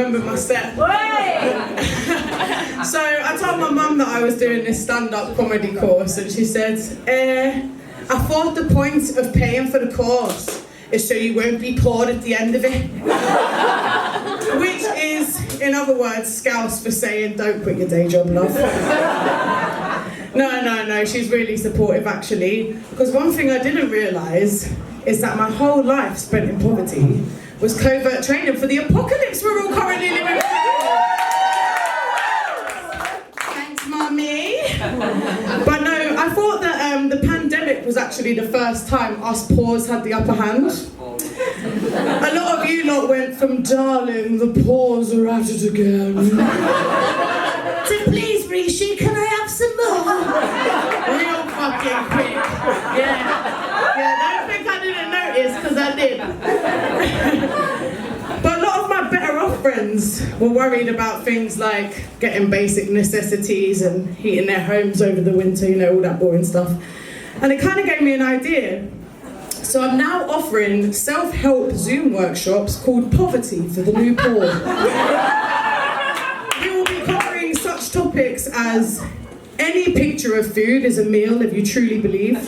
remember my set. So I told my mum that I was doing this stand-up comedy course, and she said, I thought the point of paying for the course is so you won't be poor at the end of it. Which is, in other words, Scouse for saying, don't quit your day job, love. No, she's really supportive actually. Because one thing I didn't realise is that my whole life spent in poverty was covert training for the apocalypse we're all currently living through. Thanks, Mummy. But no, I thought that the pandemic was actually the first time us poors had the upper hand. A lot of you lot went from, darling, the poors are at it again, to, please, Rishi, can I have some more? Real fucking quick. Yeah, don't think I didn't notice, because I did. But a lot of my better off friends were worried about things like getting basic necessities and heating their homes over the winter, you know, all that boring stuff. And it kind of gave me an idea. So I'm now offering self-help Zoom workshops called Poverty for the New Poor. We will be covering such topics as any picture of food is a meal if you truly believe.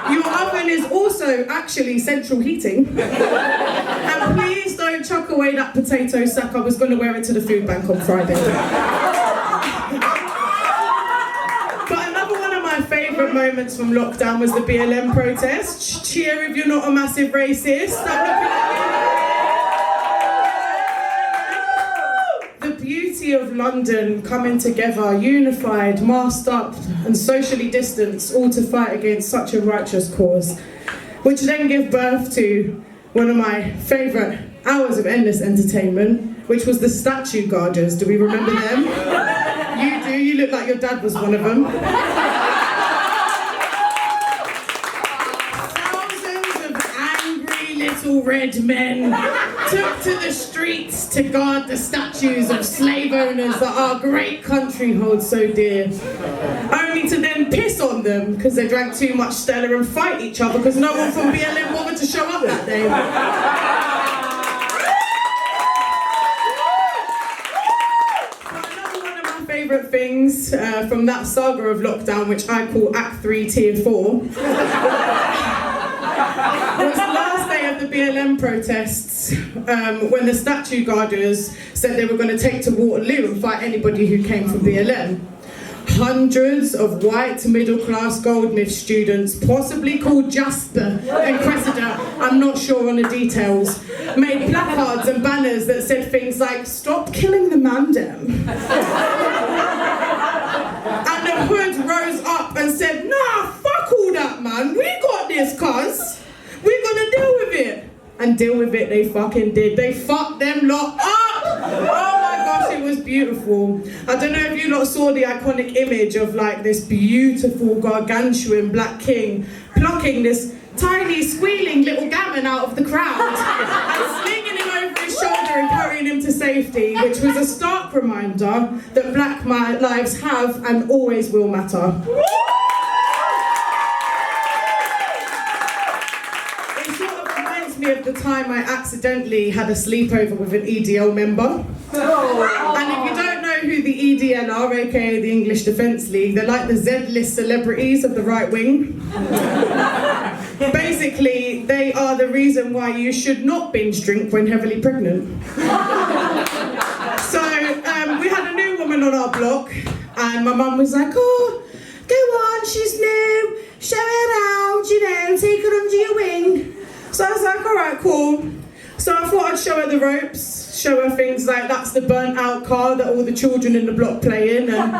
Your oven is also actually central heating. And please don't chuck away that potato sack. I was going to wear it to the food bank on Friday. Favourite moments from lockdown was the BLM protest. Cheer if you're not a massive racist. The beauty of London coming together, unified, masked up and socially distanced, all to fight against such a righteous cause, which then gave birth to one of my favourite hours of endless entertainment, which was the statue guarders. Do we remember them? You do, you look like your dad was one of them. Little red men took to the streets to guard the statues of slave owners that our great country holds so dear, only to then piss on them because they drank too much Stella and fight each other because no one from BLM bothered to show up that day. Another one of my favourite things from that saga of lockdown, which I call Act 3, Tier 4, was the last day of the BLM protests, when the statue guarders said they were going to take to Waterloo and fight anybody who came from BLM. Hundreds of white middle-class Goldsmith students, possibly called Jasper and Cressida, I'm not sure on the details, made placards and banners that said things like, "Stop killing the mandem." And the hood rose up and said, "Nah, fuck all that, man, we got this, cuz. We're gonna deal with it." And deal with it they fucking did. They fucked them lot up! Oh my gosh, it was beautiful. I don't know if you lot saw the iconic image of like this beautiful gargantuan black king plucking this tiny squealing little gammon out of the crowd and slinging him over his shoulder and carrying him to safety, which was a stark reminder that black lives have and always will matter. Of the time I accidentally had a sleepover with an EDL member. And if you don't know who the EDL are, aka the English Defence League, they're like the Z-list celebrities of the right wing. Basically, they are the reason why you should not binge drink when heavily pregnant. So we had a new woman on our block, and my mum was like, "Oh, go on, she's new, show her around, you know, take her under your wing." So I was like, alright, cool. So I thought I'd show her the ropes, show her things like that's the burnt out car that all the children in the block play in, and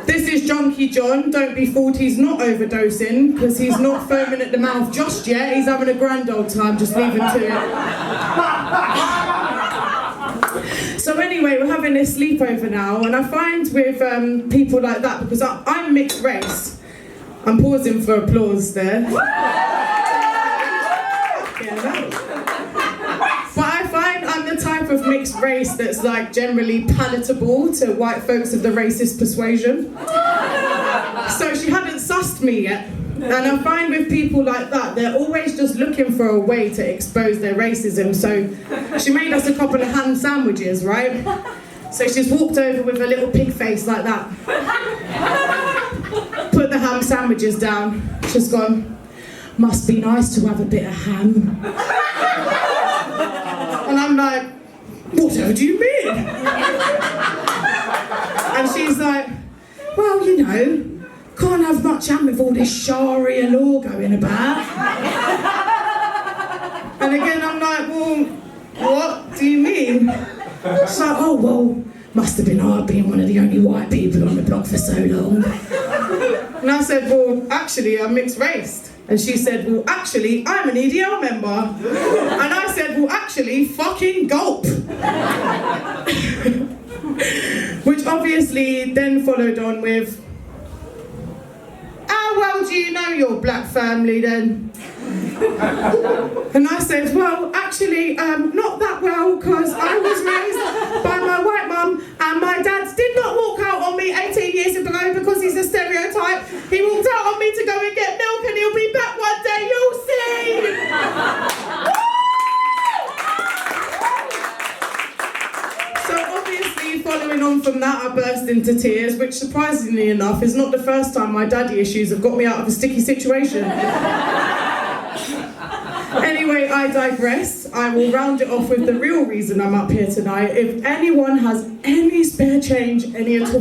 this is Junkie John, don't be fooled, he's not overdosing, because he's not foaming at the mouth just yet, he's having a grand old time, just leave him to it. So anyway, we're having this sleepover now, and I find with people like that, because I'm mixed race, I'm pausing for applause there. But I find I'm the type of mixed race that's like generally palatable to white folks of the racist persuasion. So she hadn't sussed me yet. And I find with people like that, they're always just looking for a way to expose their racism. So she made us a couple of ham sandwiches, right? So she's walked over with a little pig face like that. Put the ham sandwiches down. She's gone, must be nice to have a bit of ham. And I'm like, whatever do you mean? And she's like, well, you know, can't have much ham with all this Sharia law going about. And again, I'm like, well, what do you mean? She's like, oh, well, must have been hard being one of the only white people on the block for so long. And I said, well, actually, I'm mixed race. And she said, well, actually, I'm an EDL member. And I said, well, actually, fucking gulp. Which obviously then followed on with, how well do you know your black family then? And I said, well, actually, not that well, because I was raised by my white mum, and my dad did not walk out on me 18 years ago because he's a stereotype. He walked out on me to go and get milk, and he'll be back one day, you'll see! So obviously, following on from that, I burst into tears, which surprisingly enough is not the first time my daddy issues have got me out of a sticky situation. Anyway, I digress. I will round it off with the real reason I'm up here tonight. If anyone has any spare change, any at all,